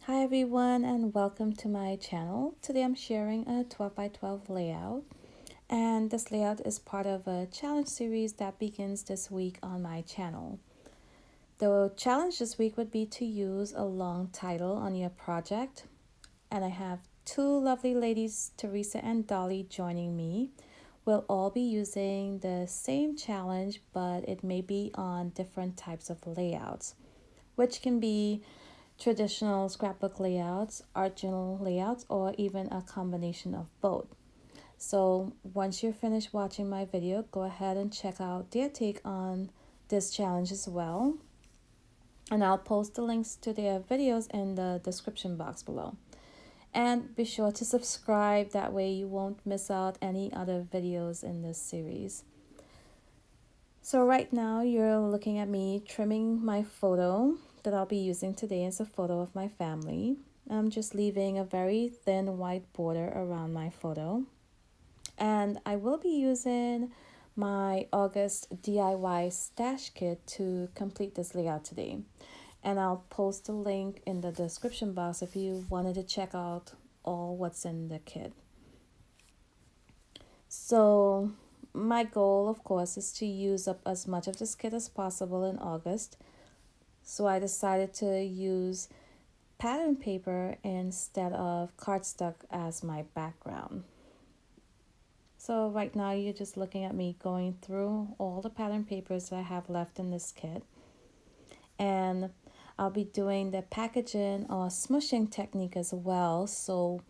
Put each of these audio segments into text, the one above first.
Hi everyone and welcome to my channel. Today I'm sharing a 12 by 12 layout, and this layout is part of a challenge series that begins this week on my channel. The challenge this week would be to use a long title on your project, and I have two lovely ladies, Theresa and Dollie, joining me. We'll all be using the same challenge, but it may be on different types of layouts, which can be traditional scrapbook layouts, art journal layouts, or even a combination of both. So once you're finished watching my video, go ahead and check out their take on this challenge as well. And I'll post the links to their videos in the description box below. And be sure to subscribe, that way you won't miss out any other videos in this series. So right now you're looking at me trimming my photo that I'll be using today as a photo of my family. I'm just leaving a very thin white border around my photo. And I will be using my August DIY stash kit to complete this layout today. And I'll post a link in the description box if you wanted to check out all what's in the kit. So my goal, of course, is to use up as much of this kit as possible in August. So I decided to use pattern paper instead of cardstock as my background. So right now you're just looking at me going through all the pattern papers that I have left in this kit. And I'll be doing the packaging or smushing technique as well. So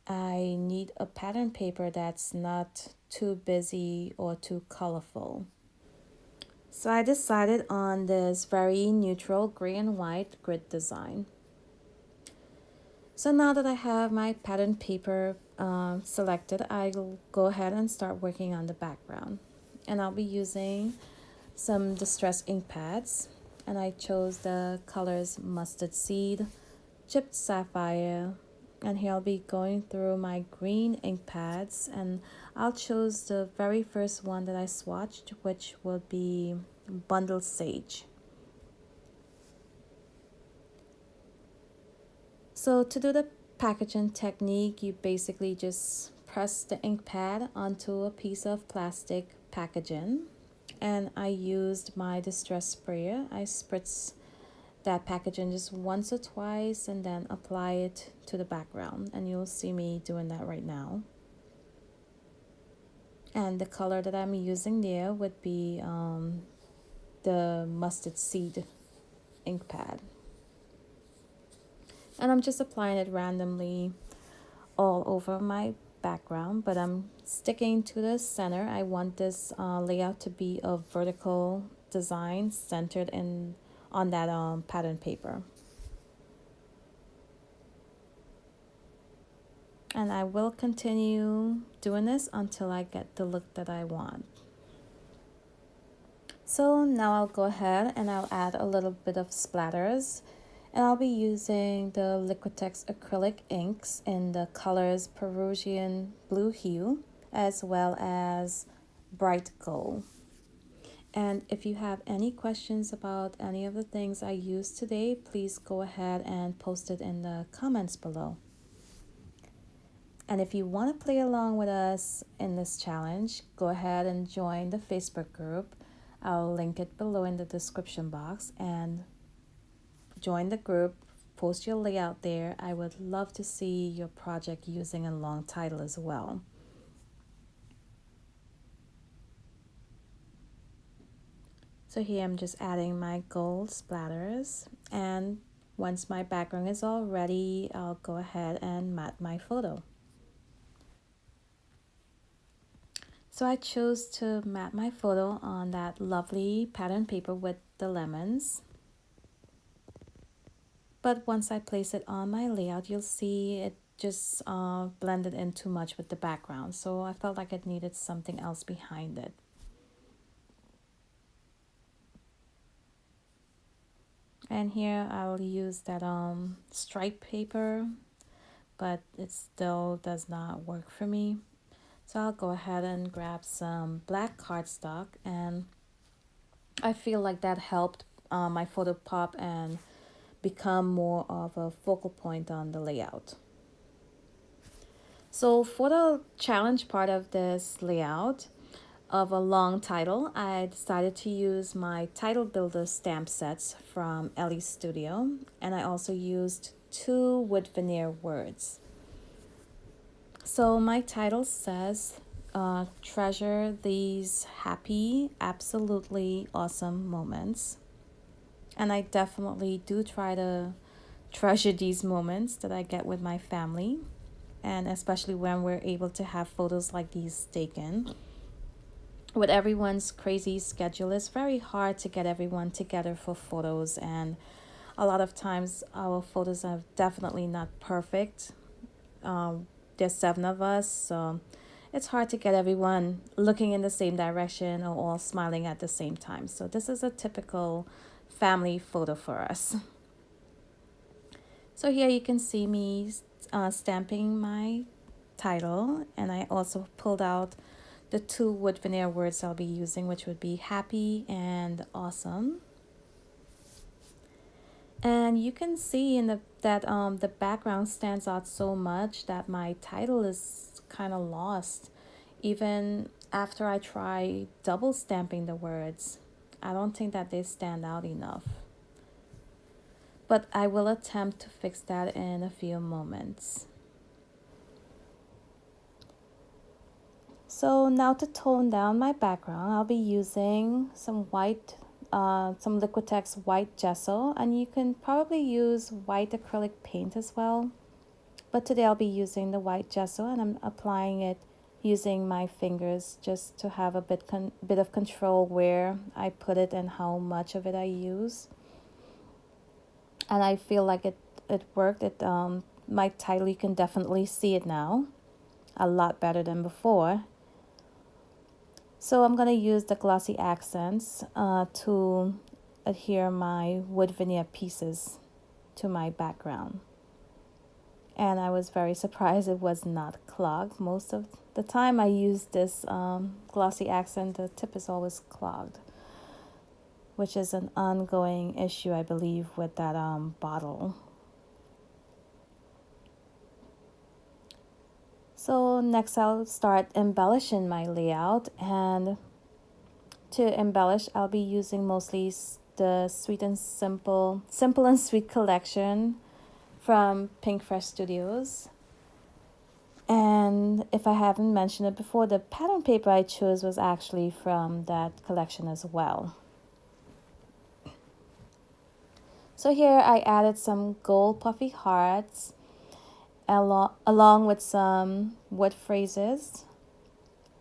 I need a pattern paper that's not too busy or too colorful. So I decided on this very neutral gray and white grid design. So now that I have my pattern paper selected, I'll go ahead and start working on the background. And I'll be using some distress ink pads. And I chose the colors Mustard Seed, Chipped Sapphire, and here I'll be going through my green ink pads, and I'll choose the very first one that I swatched, which will be Bundle Sage. So to do the packaging technique, you basically just press the ink pad onto a piece of plastic packaging, and I used my distress sprayer. I spritz that packaging just once or twice and then apply it to the background, and you'll see me doing that right now. And the color that I'm using there would be the Mustard Seed ink pad, and I'm just applying it randomly all over my background, but I'm sticking to the center. I want this layout to be a vertical design centered in on that pattern paper. And I will continue doing this until I get the look that I want. So now I'll go ahead and I'll add a little bit of splatters, and I'll be using the Liquitex acrylic inks in the colors Peruvian Blue Hue as well as Bright Gold. And if you have any questions about any of the things I used today, please go ahead and post it in the comments below. And if you want to play along with us in this challenge, go ahead and join the Facebook group. I'll link it below in the description box, and join the group, post your layout there. I would love to see your project using a long title as well. So here I'm just adding my gold splatters, and once my background is all ready, I'll go ahead and mat my photo. So I chose to mat my photo on that lovely pattern paper with the lemons. But once I place it on my layout, you'll see it just blended in too much with the background. So I felt like it needed something else behind it. And here I'll use that stripe paper, but it still does not work for me. So I'll go ahead and grab some black cardstock, and I feel like that helped my photo pop and become more of a focal point on the layout. So for the challenge part of this layout of a long title, I decided to use my title builder stamp sets from Ellie Studio, and I also used 2 wood veneer words. So my title says, treasure these happy, absolutely awesome moments. And I definitely do try to treasure these moments that I get with my family, and especially when we're able to have photos like these taken. With everyone's crazy schedule, it's very hard to get everyone together for photos, and a lot of times our photos are definitely not perfect. There's 7 of us, so it's hard to get everyone looking in the same direction or all smiling at the same time. So this is a typical family photo for us. So here you can see me stamping my title, and I also pulled out the 2 wood veneer words I'll be using, which would be happy and awesome. And you can see in the background stands out so much that my title is kind of lost. Even after I try double stamping the words, I don't think that they stand out enough. But I will attempt to fix that in a few moments. So now to tone down my background, I'll be using some Liquitex white gesso, and you can probably use white acrylic paint as well. But today I'll be using the white gesso, and I'm applying it using my fingers just to have a bit of control where I put it and how much of it I use. And I feel like it worked. My title, you can definitely see it now a lot better than before. So I'm going to use the glossy accents to adhere my wood veneer pieces to my background. And I was very surprised it was not clogged. Most of the time I use this glossy accent, the tip is always clogged, which is an ongoing issue, I believe, with that bottle. So next I'll start embellishing my layout, and to embellish I'll be using mostly the Simple and Sweet collection from Pink Fresh Studios. And if I haven't mentioned it before, the pattern paper I chose was actually from that collection as well. So here I added some gold puffy hearts along with some wood phrases,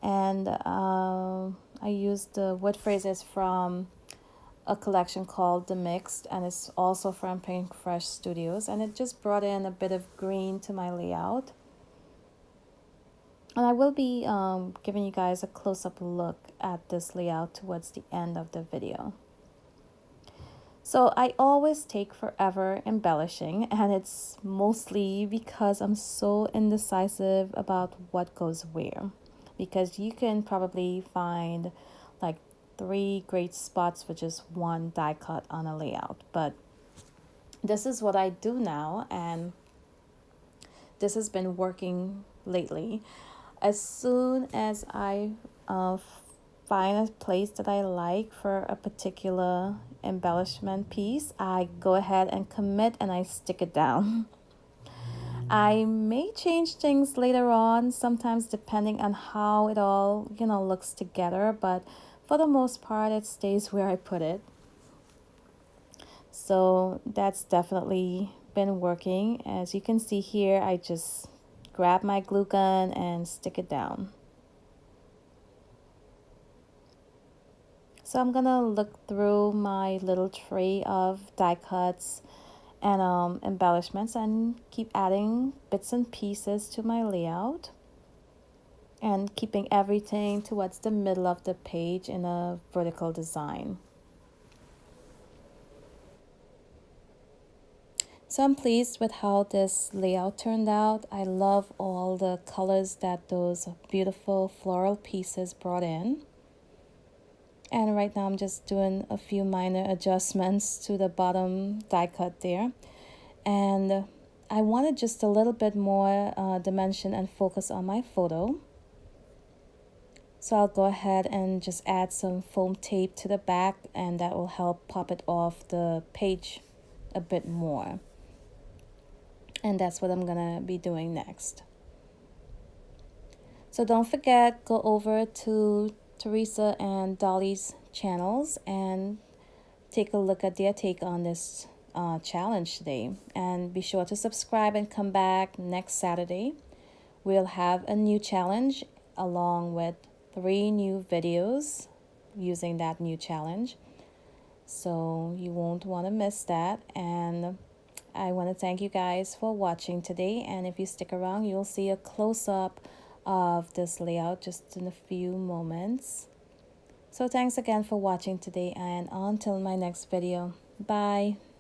and I used the wood phrases from a collection called The Mixed, and it's also from Pink Fresh Studios, and it just brought in a bit of green to my layout. And I will be giving you guys a close-up look at this layout towards the end of the video. So I always take forever embellishing, and it's mostly because I'm so indecisive about what goes where. Because you can probably find like 3 great spots for just one die cut on a layout. But this is what I do now, and this has been working lately. As soon as I find a place that I like for a particular embellishment piece, I go ahead and commit and I stick it down. I may change things later on, sometimes depending on how it all, looks together, but for the most part, it stays where I put it. So that's definitely been working. As you can see here, I just grab my glue gun and stick it down. So I'm gonna look through my little tray of die cuts and embellishments and keep adding bits and pieces to my layout and keeping everything towards the middle of the page in a vertical design. So I'm pleased with how this layout turned out. I love all the colors that those beautiful floral pieces brought in. And right now I'm just doing a few minor adjustments to the bottom die cut there. And I wanted just a little bit more dimension and focus on my photo. So I'll go ahead and just add some foam tape to the back, and that will help pop it off the page a bit more. And that's what I'm gonna be doing next. So don't forget, go over to Theresa and Dollie's channels and take a look at their take on this challenge today. And be sure to subscribe and come back next Saturday. We'll have a new challenge along with 3 new videos using that new challenge. So you won't want to miss that. And I want to thank you guys for watching today. And if you stick around, you'll see a close-up of this layout just in a few moments. So thanks again for watching today, and until my next video. Bye.